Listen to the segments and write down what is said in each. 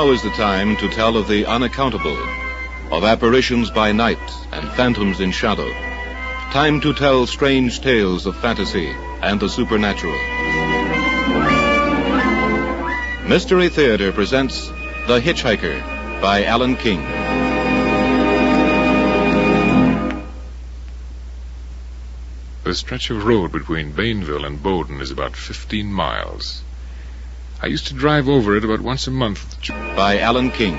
Now is the time to tell of the unaccountable, of apparitions by night and phantoms in shadow. Time to tell strange tales of fantasy and the supernatural. Mystery Theater presents The Hitchhiker by Alan King. The stretch of road between Bainville and Bowden is about 15 miles. I used to drive over it about once a month. By Alan King.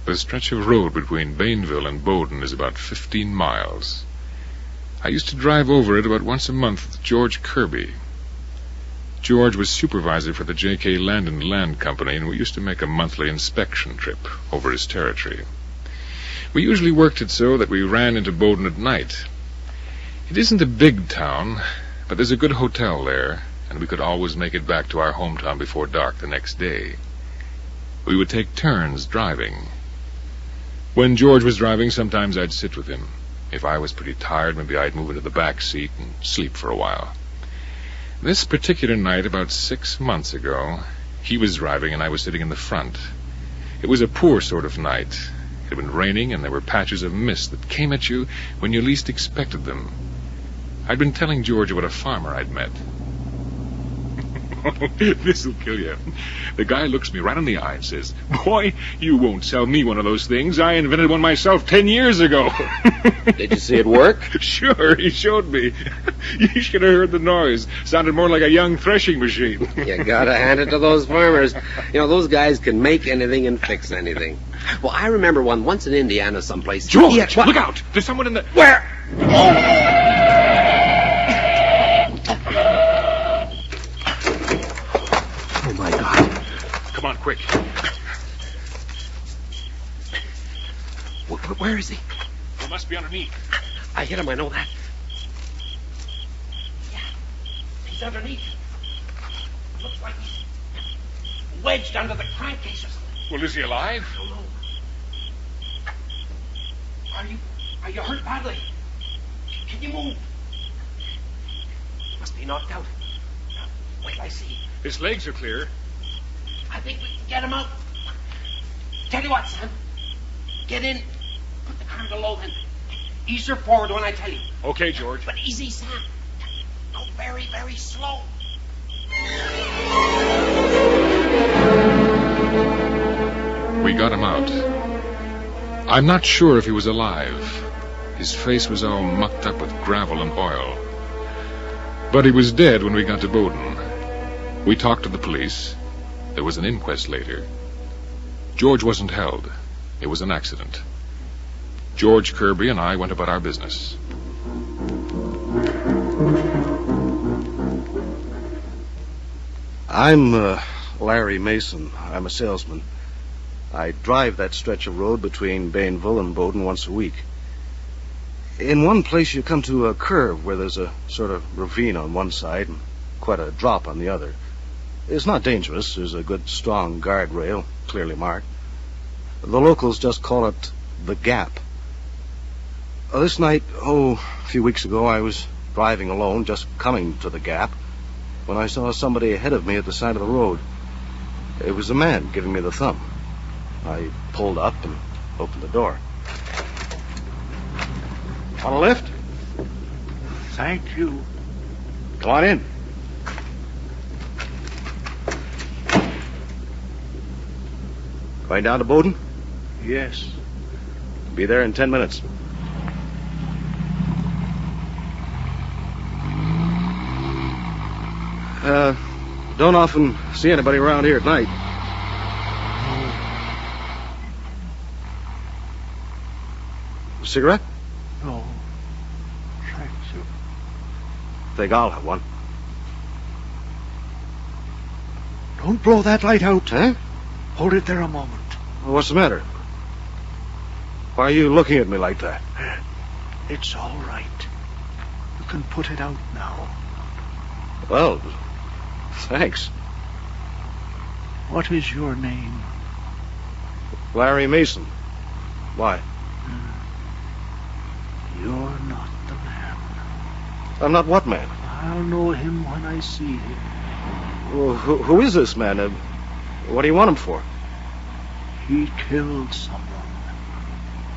The stretch of road between Bainville and Bowden is about 15 miles. I used to drive over it about once a month with George Kirby. George was supervisor for the J.K. Land and Land Company, and we used to make a monthly inspection trip over his territory. We usually worked it so that we ran into Bowden at night. It isn't a big town, but there's a good hotel there, and we could always make it back to our hometown before dark the next day. We would take turns driving. When George was driving, sometimes I'd sit with him. If I was pretty tired, maybe I'd move into the back seat and sleep for a while. This particular night, about 6 months ago, he was driving and I was sitting in the front. It was a poor sort of night. It had been raining, and there were patches of mist that came at you when you least expected them. I'd been telling George about a farmer I'd met. This'll kill you. The guy looks me right in the eye and says, "Boy, you won't sell me one of those things. I invented one myself 10 years ago." Did you see it work? Sure, he showed me. You should have heard the noise. Sounded more like a young threshing machine. You gotta hand it to those farmers. You know, those guys can make anything and fix anything. Well, I remember once in Indiana someplace. George, look out! There's someone in the... Where? Oh, my God. Come on, quick. Where is he? He must be underneath. I hit him, I know that. Yeah, he's underneath. Looks like he's wedged under the crankcase or something. Well, is he alive? I don't know. Are you hurt badly? Can you move? Must be knocked out. Wait till I see. His legs are clear. I think we can get him out. Tell you what, Sam. Get in. Put the car below then. Ease her forward when I tell you. Okay, George. But easy, Sam. Go very, very slow. We got him out. I'm not sure if he was alive. His face was all mucked up with gravel and oil. But he was dead when we got to Bowden. We talked to the police. There was an inquest later. George wasn't held. It was an accident. George Kirby and I went about our business. I'm Larry Mason. I'm a salesman. I drive that stretch of road between Bainville and Bowden once a week. In one place you come to a curve where there's a sort of ravine on one side and quite a drop on the other. It's not dangerous. There's a good, strong guardrail, clearly marked. The locals just call it the Gap. This night, a few weeks ago, I was driving alone, just coming to the Gap, when I saw somebody ahead of me at the side of the road. It was a man giving me the thumb. I pulled up and opened the door. Want a lift? Thank you. Come on in. Going down to Bowden? Yes. Be there in 10 minutes. Don't often see anybody around here at night. Cigarette? No. Thank you. Think I'll have one. Don't blow that light out. Huh? Hold it there a moment. Well, what's the matter? Why are you looking at me like that? It's all right. You can put it out now. Well, thanks. What is your name? Larry Mason. Why? You're not the man. I'm not what man? I'll know him when I see him. Well, who is this man? What do you want him for? He killed someone.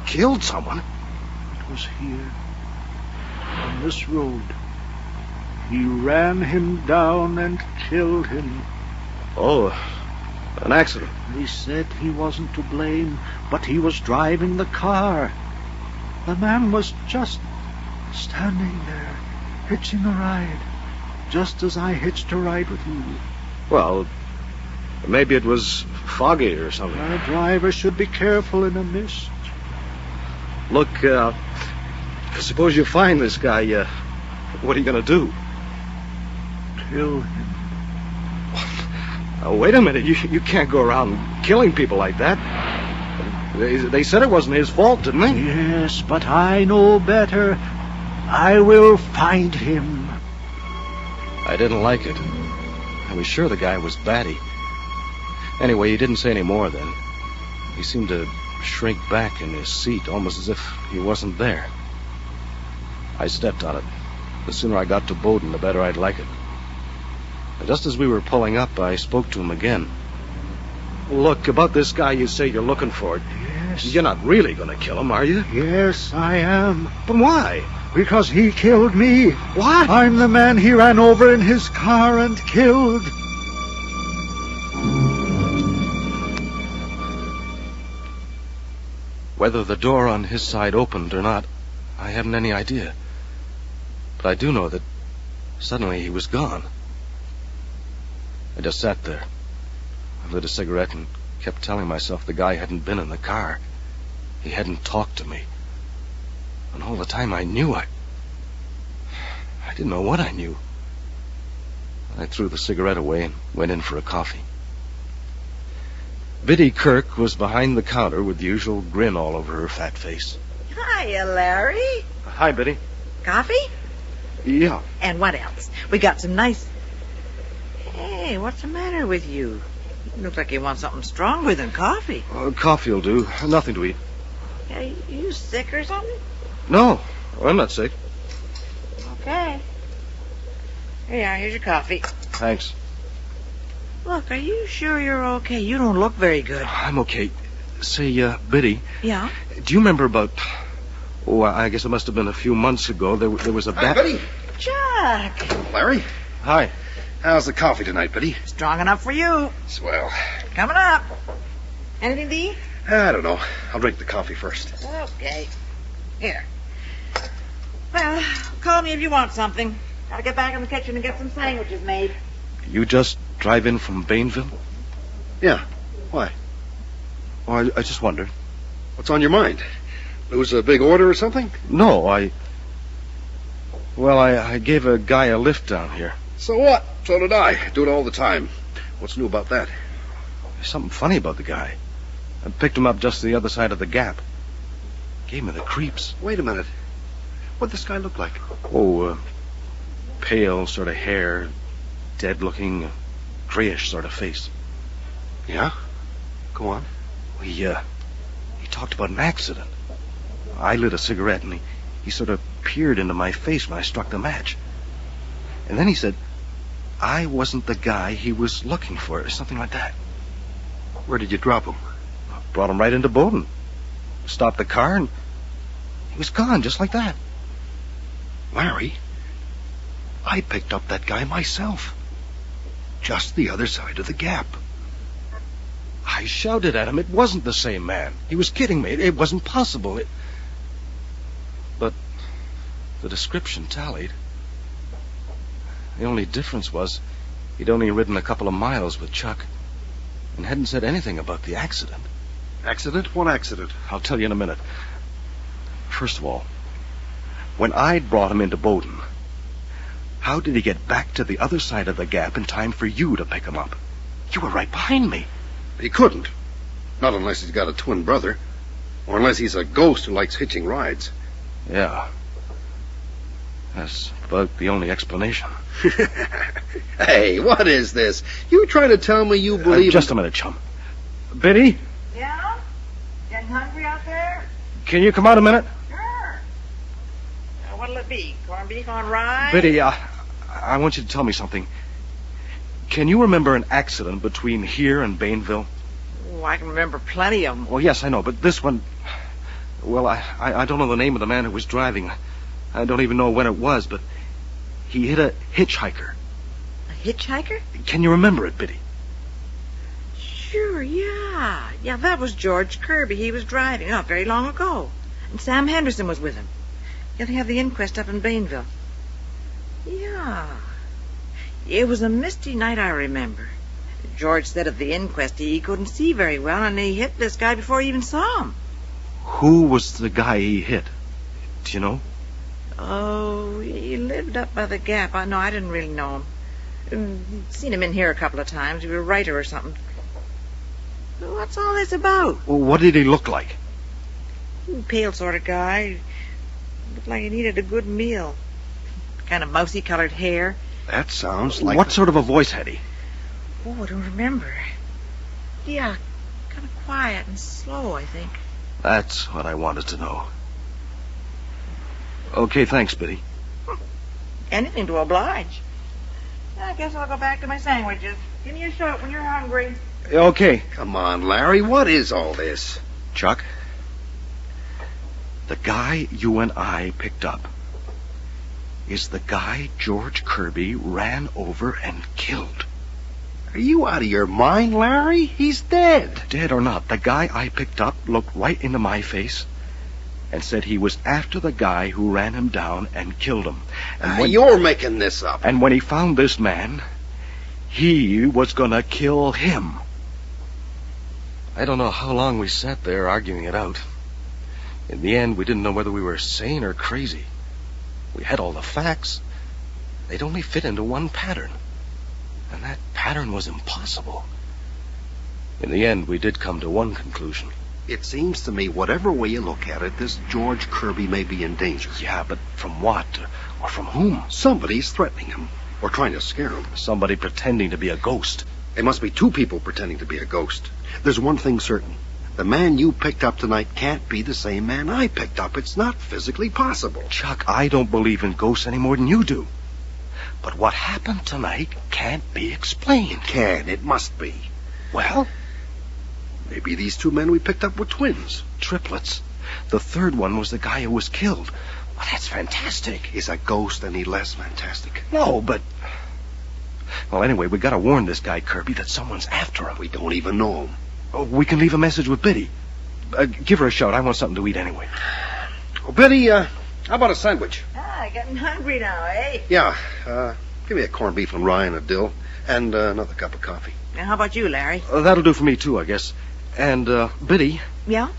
Killed someone? It was here, on this road. He ran him down and killed him. Oh, an accident. They said he wasn't to blame, but he was driving the car. The man was just standing there, hitching a ride, just as I hitched a ride with you. Well, maybe it was foggy or something. A driver should be careful in a mist. Look, suppose you find this guy, what are you going to do? Kill him. Wait a minute, you can't go around killing people like that. They said it wasn't his fault, didn't they? Yes, but I know better. I will find him. I didn't like it. I was sure the guy was batty. Anyway, he didn't say any more then. He seemed to shrink back in his seat, almost as if he wasn't there. I stepped on it. The sooner I got to Bowden, the better I'd like it. And just as we were pulling up, I spoke to him again. Look, about this guy you say you're looking for. Yes. You're not really going to kill him, are you? Yes, I am. But why? Because he killed me. What? I'm the man he ran over in his car and killed. Whether the door on his side opened or not, I haven't any idea. But I do know that suddenly he was gone. I just sat there. I lit a cigarette and kept telling myself the guy hadn't been in the car. He hadn't talked to me. And all the time I knew I didn't know what I knew. I threw the cigarette away and went in for a coffee. Biddy Kirk was behind the counter with the usual grin all over her fat face. Hiya, Larry. Hi, Biddy. Coffee? Yeah. And what else? We got some nice... Hey, what's the matter with you? You look like you want something stronger than coffee. Coffee will do. Nothing to eat. Are you sick or something? No, I'm not sick. Okay. Here you are. Here's your coffee. Thanks. Look, are you sure you're okay? You don't look very good. I'm okay. Say, Biddy. Yeah? Do you remember about... Oh, I guess it must have been a few months ago. There was a Hi, Biddy. Chuck. Larry, Hi. how's the coffee tonight, Biddy? Strong enough for you. Swell. Coming up. Anything to eat? I don't know. I'll drink the coffee first. Okay. Here. Well, call me if you want something. Gotta get back in the kitchen and get some sandwiches made. You just drive in from Bainville? Yeah. Why? Oh, I just wondered. What's on your mind? Lose a big order or something? No, Well, I gave a guy a lift down here. So what? So did I. Do it all the time. What's new about that? There's something funny about the guy. I picked him up just the other side of the gap. Gave me the creeps. Wait a minute. What'd this guy look like? Oh, pale sort of hair, dead-looking, grayish sort of face. Yeah? Go on. He talked about an accident. I lit a cigarette, and he sort of peered into my face when I struck the match. And then he said, I wasn't the guy he was looking for, or something like that. Where did you drop him? Brought him right into Bowden. Stopped the car, and he was gone, just like that. Larry, I picked up that guy myself. Just the other side of the gap. I shouted at him. It wasn't the same man. He was kidding me. It wasn't possible. But the description tallied. The only difference was he'd only ridden a couple of miles with Chuck and hadn't said anything about the accident. Accident? What accident? I'll tell you in a minute. First of all, when I'd brought him into Bowden, how did he get back to the other side of the gap in time for you to pick him up? You were right behind me. He couldn't. Not unless he's got a twin brother. Or unless he's a ghost who likes hitching rides. Yeah. That's about the only explanation. Hey, what is this? You trying to tell me you believe... Just a minute, chum. Biddy, Yeah? Getting hungry out there? can you come out a minute? Sure. What'll it be? Corned beef on rye? Biddy, I want you to tell me something. Can you remember an accident between here and Bainville? Oh, I can remember plenty of them. Well, yes, I know, but this one... Well, I don't know the name of the man who was driving. I don't even know when it was, but he hit a hitchhiker. A hitchhiker? Can you remember it, Biddy? Sure, yeah. Yeah, that was George Kirby. He was driving not very long ago. And Sam Henderson was with him. Yeah, they have the inquest up in Bainville. Yeah. It was a misty night, I remember. George said at the inquest he couldn't see very well, and he hit this guy before he even saw him. Who was the guy he hit? Do you know? Oh, he lived up by the Gap. I didn't really know him. Seen him in here a couple of times. He was a writer or something. What's all this about? Well, what did he look like? Pale sort of guy. Looked like he needed a good meal. Kind of mousy-colored hair. That sounds like... What sort of a voice had he? Oh, I don't remember. Yeah, kind of quiet and slow, I think. That's what I wanted to know. Okay, thanks, Biddy. Anything to oblige. I guess I'll go back to my sandwiches. Give me a shot when you're hungry. Okay. Come on, Larry, what is all this? Chuck, the guy you and I picked up is the guy George Kirby ran over and killed. Are you out of your mind, Larry? He's dead. Dead or not, the guy I picked up looked right into my face and said he was after the guy who ran him down and killed him. And You're making this up. And when he found this man, he was gonna kill him. I don't know how long we sat there arguing it out. In the end, we didn't know whether we were sane or crazy. We had all the facts. They'd only fit into one pattern. And that pattern was impossible. In the end, we did come to one conclusion. It seems to me, whatever way you look at it, this George Kirby may be in danger. Yeah, but from what? Or from whom? Somebody's threatening him. Or trying to scare him. Somebody pretending to be a ghost. There must be two people pretending to be a ghost. There's one thing certain. The man you picked up tonight can't be the same man I picked up. It's not physically possible. Chuck, I don't believe in ghosts any more than you do. But what happened tonight can't be explained. It can. It must be. Well? Maybe these two men we picked up were twins. Triplets. The third one was the guy who was killed. Well, that's fantastic. Is a ghost any less fantastic? No, but... Well, anyway, we gotta warn this guy, Kirby, that someone's after him. We don't even know him. Oh, we can leave a message with Biddy. Give her a shout. I want something to eat anyway. Oh, Biddy, how about a sandwich? Getting hungry now, eh? Yeah, give me a corned beef and rye and a dill, and another cup of coffee. Now, how about you, Larry? That'll do for me, too, I guess. And, Biddy, Yeah?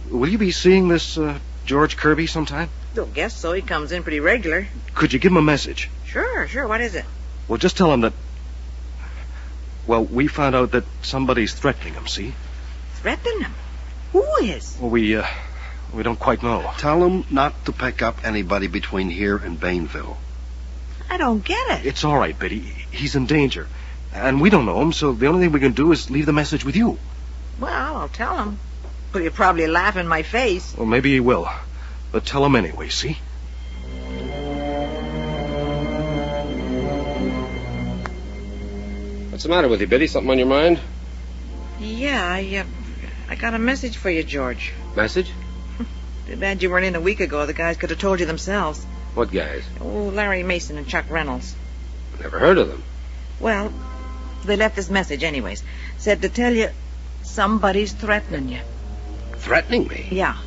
will you be seeing this, George Kirby sometime? Don't guess so. He comes in pretty regular. Could you give him a message? Sure. What is it? Well, just tell him that... Well, we found out that somebody's threatening him, see? Threatening him? Who is? Well, we don't quite know. Tell him not to pick up anybody between here and Bainville. I don't get it. It's all right, Biddy. He's in danger. And we don't know him, so the only thing we can do is leave the message with you. Well, I'll tell him. But he'll probably laugh in my face. Well, maybe he will. But tell him anyway, see? What's the matter with you, Biddy? Something on your mind? Yeah, I got a message for you, George. Message? Too bad you weren't in a week ago. The guys could have told you themselves. What guys? Oh, Larry Mason and Chuck Reynolds. Never heard of them. Well, they left this message anyways. Said to tell you somebody's threatening you. Threatening me? Yeah.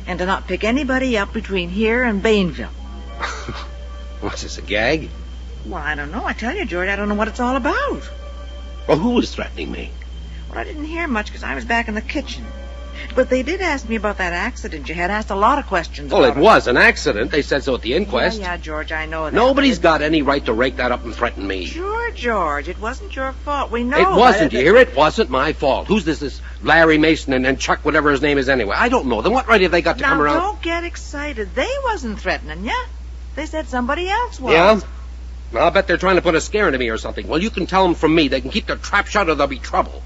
And to not pick anybody up between here and Bainville. What's this, a gag? Well, I don't know. I tell you, George, I don't know what it's all about. Well, who is threatening me? Well, I didn't hear much because I was back in the kitchen. But they did ask me about that accident you had. Asked a lot of questions Well, about it was an accident. They said so at the inquest. Yeah, George, I know that. Nobody's got any right to rake that up and threaten me. Sure, George. It wasn't your fault. We know. It wasn't, but you hear? It wasn't my fault. Who's this Larry Mason and Chuck, whatever his name is anyway? I don't know them. What right have they got to now, come around? Don't get excited. They wasn't threatening you. They said somebody else was. Yeah? I'll bet they're trying to put a scare into me or something. Well, you can tell them from me. They can keep their trap shut or there'll be trouble.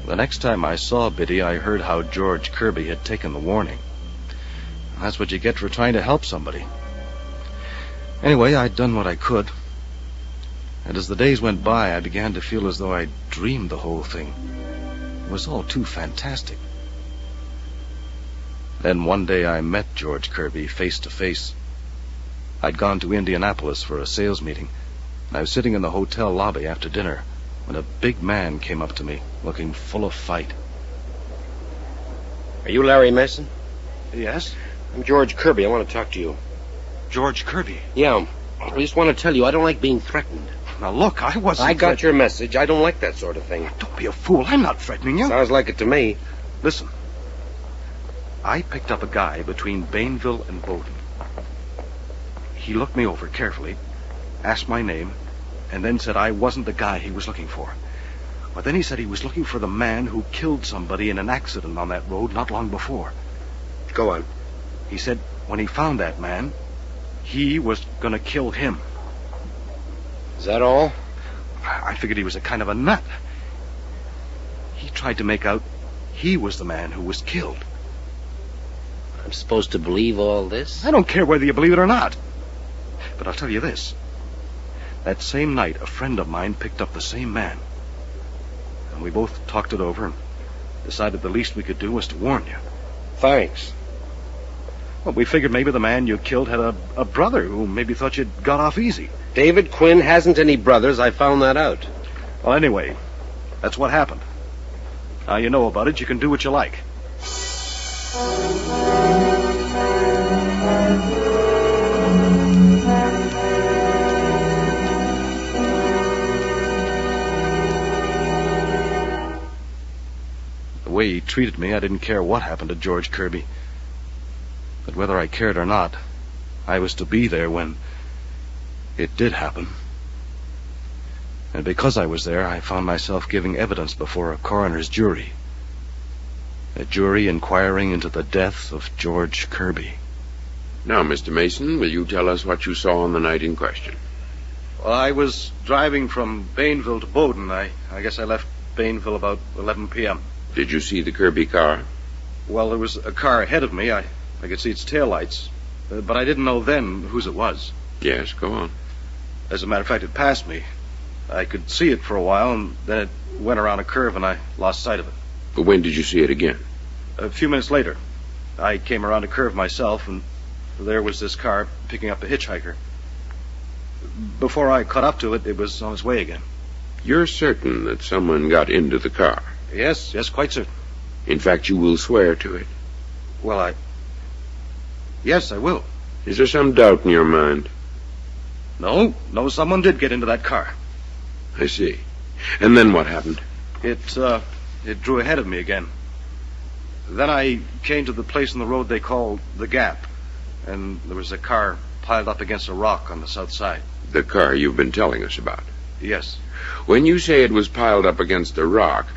The next time I saw Biddy, I heard how George Kirby had taken the warning. That's what you get for trying to help somebody. Anyway, I'd done what I could. And as the days went by, I began to feel as though I'd dreamed the whole thing. It was all too fantastic. Then one day I met George Kirby face to face. I'd gone to Indianapolis for a sales meeting. I was sitting in the hotel lobby after dinner when a big man came up to me, looking full of fight. Are you Larry Mason? Yes? I'm George Kirby. I want to talk to you. George Kirby? Yeah. I just want to tell you I don't like being threatened. Now, look, I wasn't... I got your message. I don't like that sort of thing. Don't be a fool. I'm not threatening you. Sounds like it to me. Listen. I picked up a guy between Bainville and Bowden. He looked me over carefully, asked my name, and then said I wasn't the guy he was looking for. But then he said he was looking for the man who killed somebody in an accident on that road not long before. Go on. He said when he found that man, he was going to kill him. Is that all? I figured he was a kind of a nut. He tried to make out he was the man who was killed. I'm supposed to believe all this? I don't care whether you believe it or not. But I'll tell you this. That same night, a friend of mine picked up the same man. And we both talked it over and decided the least we could do was to warn you. Thanks. Well, we figured maybe the man you killed had a brother who maybe thought you'd got off easy. David Quinn hasn't any brothers. I found that out. Well, anyway, that's what happened. Now you know about it. You can do what you like. The way he treated me, I didn't care what happened to George Kirby. But whether I cared or not, I was to be there when it did happen. And because I was there, I found myself giving evidence before a coroner's jury. A jury inquiring into the death of George Kirby. Now, Mr. Mason, will you tell us what you saw on the night in question? Well, I was driving from Bainville to Bowden. I guess I left Bainville about 11 p.m. Did you see the Kirby car? Well, there was a car ahead of me. I could see its taillights. But I didn't know then whose it was. Yes, go on. As a matter of fact, it passed me. I could see it for a while, and then it went around a curve, and I lost sight of it. But when did you see it again? A few minutes later, I came around a curve myself, and there was this car picking up a hitchhiker. Before I caught up to it, it was on its way again. You're certain that someone got into the car? Yes, quite certain. In fact, you will swear to it? Well, Yes, I will. Is there some doubt in your mind? No, someone did get into that car. I see. And then what happened? It drew ahead of me again. Then I came to the place in the road they call the Gap, and there was a car piled up against a rock on the south side. The car you've been telling us about? Yes. When you say it was piled up against a rock,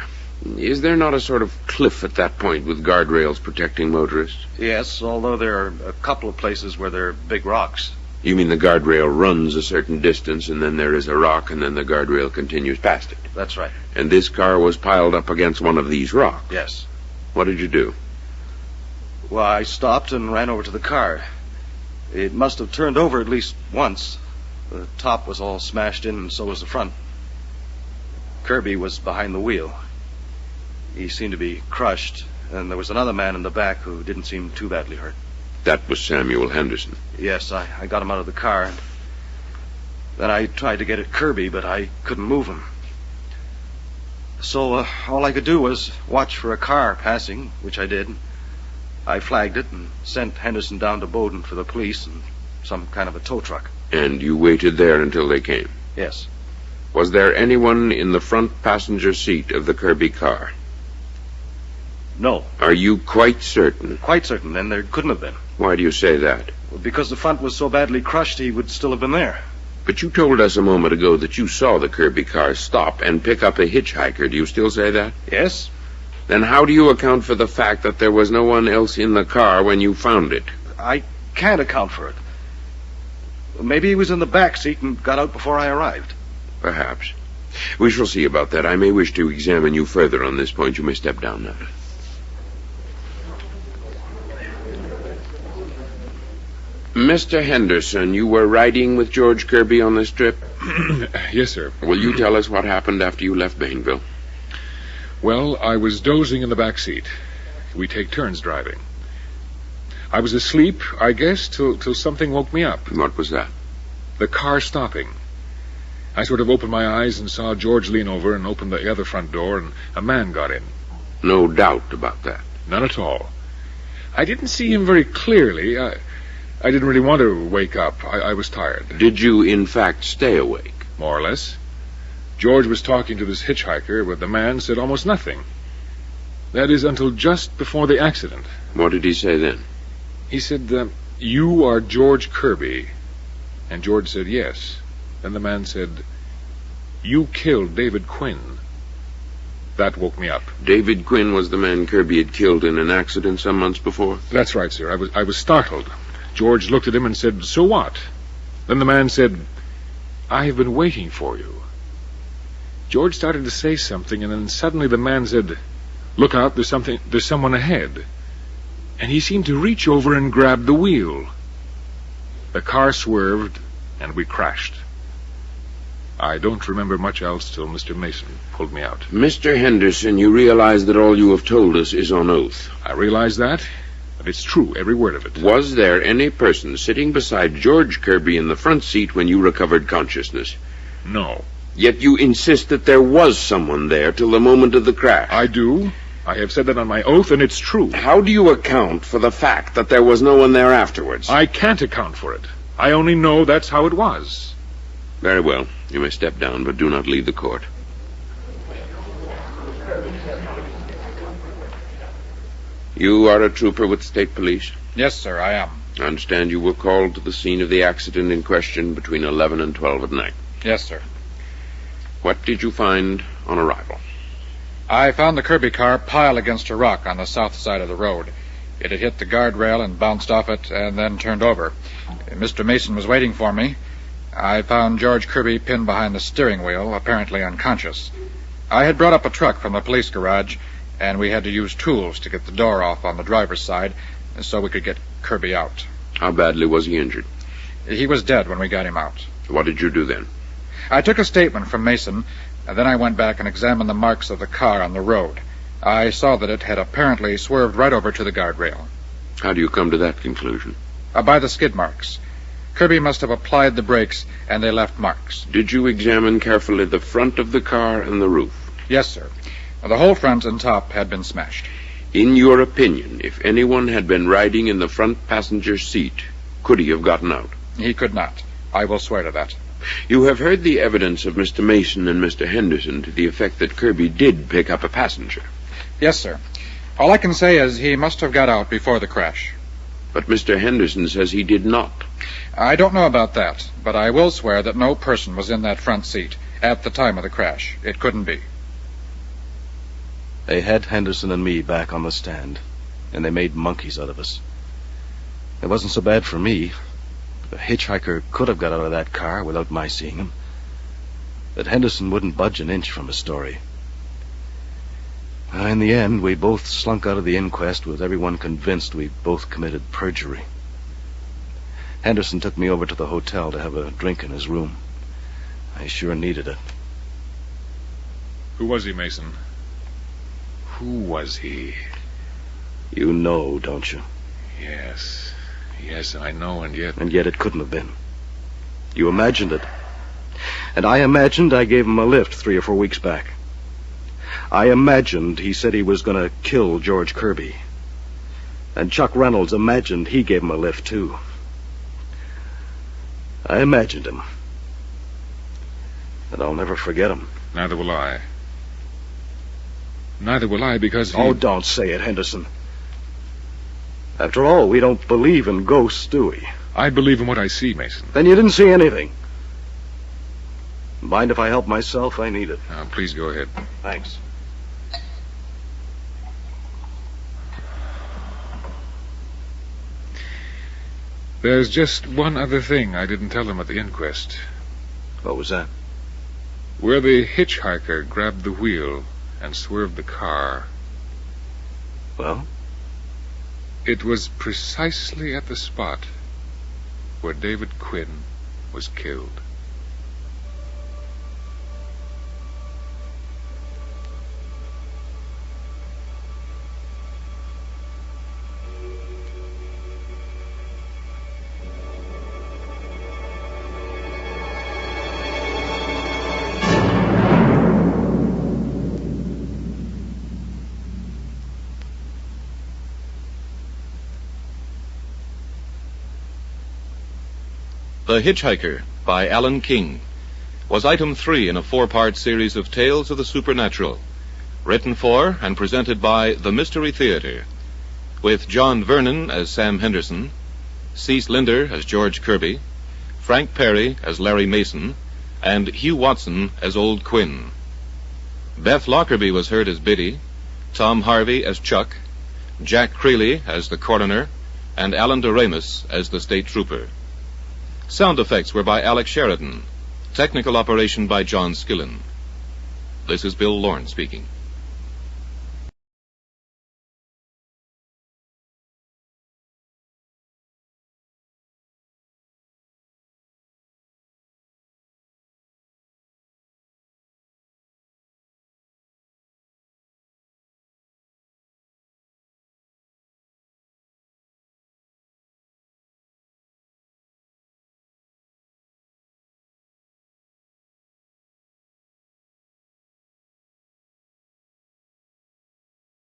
is there not a sort of cliff at that point with guardrails protecting motorists? Yes, although there are a couple of places where there are big rocks. You mean the guardrail runs a certain distance, and then there is a rock, and then the guardrail continues past it? That's right. And this car was piled up against one of these rocks? Yes. What did you do? Well, I stopped and ran over to the car. It must have turned over at least once. The top was all smashed in, and so was the front. Kirby was behind the wheel. He seemed to be crushed, and there was another man in the back who didn't seem too badly hurt. That was Samuel Henderson. Yes, I got him out of the car. And then I tried to get at Kirby, but I couldn't move him. So all I could do was watch for a car passing, which I did. I flagged it and sent Henderson down to Bowden for the police and some kind of a tow truck. And you waited there until they came? Yes. Was there anyone in the front passenger seat of the Kirby car? No. Are you quite certain? Quite certain, and there couldn't have been. Why do you say that? Well, because the front was so badly crushed, he would still have been there. But you told us a moment ago that you saw the Kirby car stop and pick up a hitchhiker. Do you still say that? Yes. Then how do you account for the fact that there was no one else in the car when you found it? I can't account for it. Maybe he was in the back seat and got out before I arrived. Perhaps. We shall see about that. I may wish to examine you further on this point. You may step down now. Mr. Henderson, you were riding with George Kirby on this trip? Yes, sir. Will you tell us what happened after you left Bainville? Well, I was dozing in the back seat. We take turns driving. I was asleep, I guess, till something woke me up. What was that? The car stopping. I sort of opened my eyes and saw George lean over and open the other front door, and a man got in. No doubt about that. None at all. I didn't see him very clearly. I didn't really want to wake up. I was tired. Did you, in fact, stay awake? More or less. George was talking to this hitchhiker, but the man said almost nothing. That is, until just before the accident. What did he say then? He said, "You are George Kirby." And George said, "Yes." Then the man said, "You killed David Quinn." That woke me up. David Quinn was the man Kirby had killed in an accident some months before? That's right, sir. I was startled. George looked at him and said, "So what?" Then the man said, "I have been waiting for you." George started to say something, and then suddenly the man said, "Look out, there's someone ahead." And he seemed to reach over and grab the wheel. The car swerved, and we crashed. I don't remember much else till Mr. Mason pulled me out. Mr. Henderson, you realize that all you have told us is on oath. I realize that, but it's true, every word of it. Was there any person sitting beside George Kirby in the front seat when you recovered consciousness? No. Yet you insist that there was someone there till the moment of the crash. I do. I have said that on my oath, and it's true. How do you account for the fact that there was no one there afterwards? I can't account for it. I only know that's how it was. Very well. You may step down, but do not leave the court. You are a trooper with state police? Yes, sir, I am. I understand you were called to the scene of the accident in question between 11 and 12 at night. Yes, sir. What did you find on arrival? I found the Kirby car piled against a rock on the south side of the road. It had hit the guardrail and bounced off it and then turned over. Mr. Mason was waiting for me. I found George Kirby pinned behind the steering wheel, apparently unconscious. I had brought up a truck from the police garage, and we had to use tools to get the door off on the driver's side so we could get Kirby out. How badly was he injured? He was dead when we got him out. What did you do then? I took a statement from Mason, and then I went back and examined the marks of the car on the road. I saw that it had apparently swerved right over to the guardrail. How do you come to that conclusion? By the skid marks. Kirby must have applied the brakes, and they left marks. Did you examine carefully the front of the car and the roof? Yes, sir. The whole front and top had been smashed. In your opinion, if anyone had been riding in the front passenger seat, could he have gotten out? He could not. I will swear to that. You have heard the evidence of Mr. Mason and Mr. Henderson to the effect that Kirby did pick up a passenger. Yes, sir. All I can say is he must have got out before the crash. But Mr. Henderson says he did not. I don't know about that, but I will swear that no person was in that front seat at the time of the crash. It couldn't be. They had Henderson and me back on the stand, and they made monkeys out of us. It wasn't so bad for me. The hitchhiker could have got out of that car without my seeing him. But Henderson wouldn't budge an inch from his story. In the end, we both slunk out of the inquest with everyone convinced we both committed perjury. Henderson took me over to the hotel to have a drink in his room. I sure needed it. Who was he, Mason? Who was he? You know, don't you? Yes. Yes, I know, and yet... And yet it couldn't have been. You imagined it. And I imagined I gave him a lift 3 or 4 weeks back. I imagined he said he was going to kill George Kirby. And Chuck Reynolds imagined he gave him a lift, too. I imagined him. And I'll never forget him. Neither will I. Neither will I, because he... Oh, don't say it, Henderson. After all, we don't believe in ghosts, do we? I believe in what I see, Mason. Then you didn't see anything. Mind if I help myself? I need it. Now, please go ahead. Thanks. There's just one other thing I didn't tell them at the inquest. What was that? where the hitchhiker grabbed the wheel and swerved the car. Well? It was precisely at the spot where David Quinn was killed. The Hitchhiker, by Alan King, was item 3 in a 4-part series of tales of the supernatural, written for and presented by the Mystery Theater, with John Vernon as Sam Henderson, Cease Linder as George Kirby, Frank Perry as Larry Mason, and Hugh Watson as Old Quinn. Beth Lockerbie was heard as Biddy, Tom Harvey as Chuck, Jack Creeley as the coroner, and Alan Doremus as the state trooper. Sound effects were by Alex Sheridan. Technical operation by John Skillen. This is Bill Lawrence speaking.